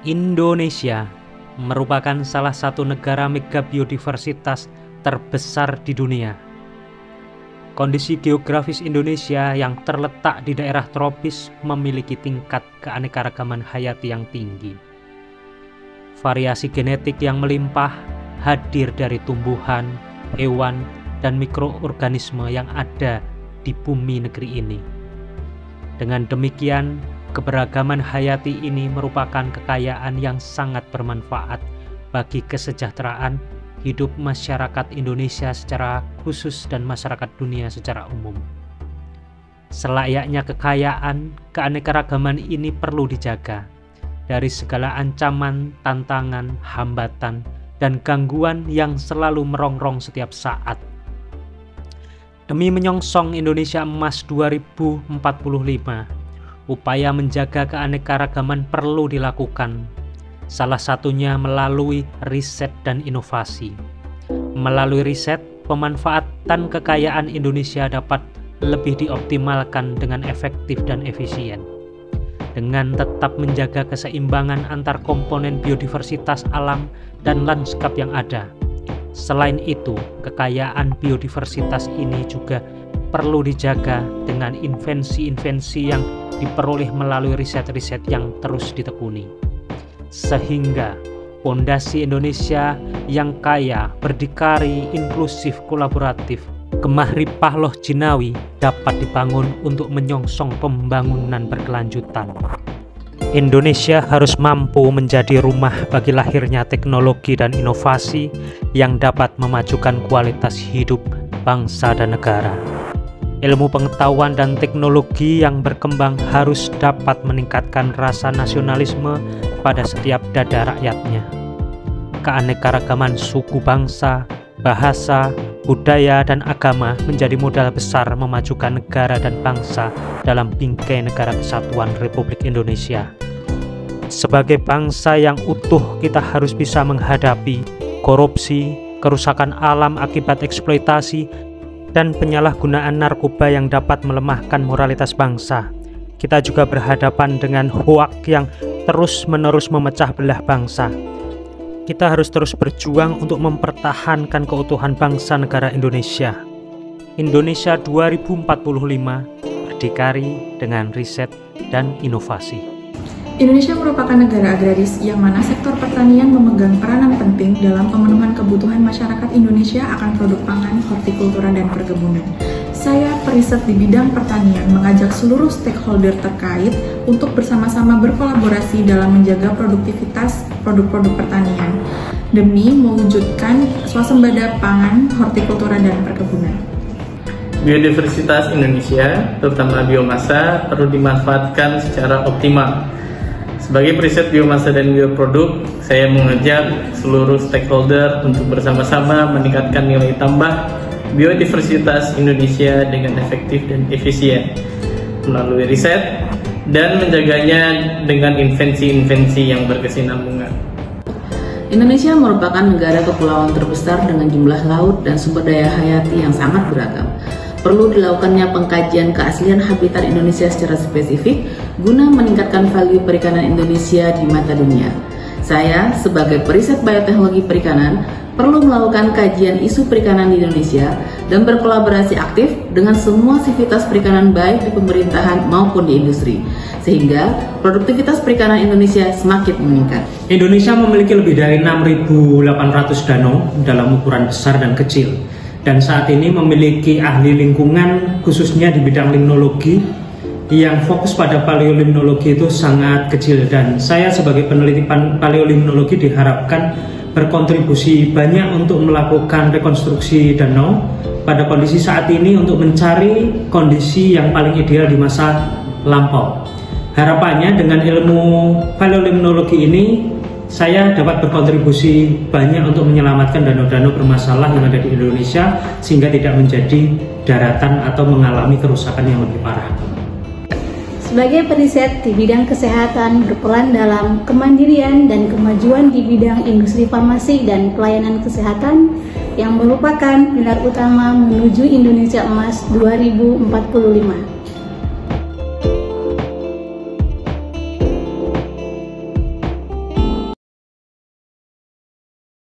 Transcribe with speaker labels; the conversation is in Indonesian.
Speaker 1: Indonesia merupakan salah satu negara mega biodiversitas terbesar di dunia. Kondisi geografis Indonesia yang terletak di daerah tropis memiliki tingkat keanekaragaman hayati yang tinggi. Variasi genetik yang melimpah hadir dari tumbuhan, hewan, dan mikroorganisme yang ada di bumi negeri ini. Dengan demikian, keberagaman hayati ini merupakan kekayaan yang sangat bermanfaat bagi kesejahteraan hidup masyarakat Indonesia secara khusus dan masyarakat dunia secara umum. Selayaknya kekayaan, keanekaragaman ini perlu dijaga dari segala ancaman, tantangan, hambatan, dan gangguan yang selalu merongrong setiap saat. Demi menyongsong Indonesia Emas 2045, upaya menjaga keanekaragaman perlu dilakukan, salah satunya melalui riset dan inovasi. Melalui riset, pemanfaatan kekayaan Indonesia dapat lebih dioptimalkan dengan efektif dan efisien, dengan tetap menjaga keseimbangan antar komponen biodiversitas alam dan lanskap yang ada. Selain itu, kekayaan biodiversitas ini juga perlu dijaga dengan invensi-invensi yang diperoleh melalui riset-riset yang terus ditekuni, sehingga pondasi Indonesia yang kaya, berdikari, inklusif, kolaboratif, Kemah Ripah Loh Jinawi dapat dibangun untuk menyongsong pembangunan berkelanjutan. Indonesia harus mampu menjadi rumah bagi lahirnya teknologi dan inovasi yang dapat memajukan kualitas hidup bangsa dan negara. Ilmu pengetahuan dan teknologi yang berkembang harus dapat meningkatkan rasa nasionalisme pada setiap dada rakyatnya. Keanekaragaman suku bangsa, bahasa, budaya, dan agama menjadi modal besar memajukan negara dan bangsa dalam bingkai Negara Kesatuan Republik Indonesia. Sebagai bangsa yang utuh, kita harus bisa menghadapi korupsi, kerusakan alam akibat eksploitasi, dan penyalahgunaan narkoba yang dapat melemahkan moralitas bangsa. Kita juga berhadapan dengan hoak yang terus-menerus memecah belah bangsa. Kita harus terus berjuang untuk mempertahankan keutuhan bangsa negara Indonesia. Indonesia 2045 berdikari dengan riset dan inovasi.
Speaker 2: Indonesia merupakan negara agraris yang mana sektor pertanian memegang peranan penting dalam pemenuhan kebutuhan masyarakat Indonesia akan produk pangan, hortikultura, dan perkebunan. Saya, periset di bidang pertanian, mengajak seluruh stakeholder terkait untuk bersama-sama berkolaborasi dalam menjaga produktivitas produk-produk pertanian demi mewujudkan swasembada pangan, hortikultura, dan perkebunan.
Speaker 3: Biodiversitas Indonesia, terutama biomasa, perlu dimanfaatkan secara optimal. Sebagai periset biomasa dan bioproduk, saya mengajak seluruh stakeholder untuk bersama-sama meningkatkan nilai tambah biodiversitas Indonesia dengan efektif dan efisien melalui riset dan menjaganya dengan invensi-invensi yang berkesinambungan.
Speaker 4: Indonesia merupakan negara kepulauan terbesar dengan jumlah laut dan sumber daya hayati yang sangat beragam. Perlu dilakukannya pengkajian keaslian habitat Indonesia secara spesifik guna meningkatkan value perikanan Indonesia di mata dunia. Saya, sebagai periset bioteknologi perikanan, perlu melakukan kajian isu perikanan di Indonesia dan berkolaborasi aktif dengan semua sivitas perikanan baik di pemerintahan maupun di industri, sehingga produktivitas perikanan Indonesia semakin meningkat.
Speaker 1: Indonesia memiliki lebih dari 6.800 danau dalam ukuran besar dan kecil, dan saat ini memiliki ahli lingkungan khususnya di bidang limnologi yang fokus pada paleolimnologi itu sangat kecil, dan saya sebagai peneliti paleolimnologi diharapkan berkontribusi banyak untuk melakukan rekonstruksi danau pada kondisi saat ini untuk mencari kondisi yang paling ideal di masa lampau. Harapannya dengan ilmu paleolimnologi ini saya dapat berkontribusi banyak untuk menyelamatkan danau-danau bermasalah yang ada di Indonesia sehingga tidak menjadi daratan atau mengalami kerusakan yang lebih parah.
Speaker 5: Sebagai periset di bidang kesehatan, berperan dalam kemandirian dan kemajuan di bidang industri farmasi dan pelayanan kesehatan yang merupakan pilar utama menuju Indonesia Emas 2045.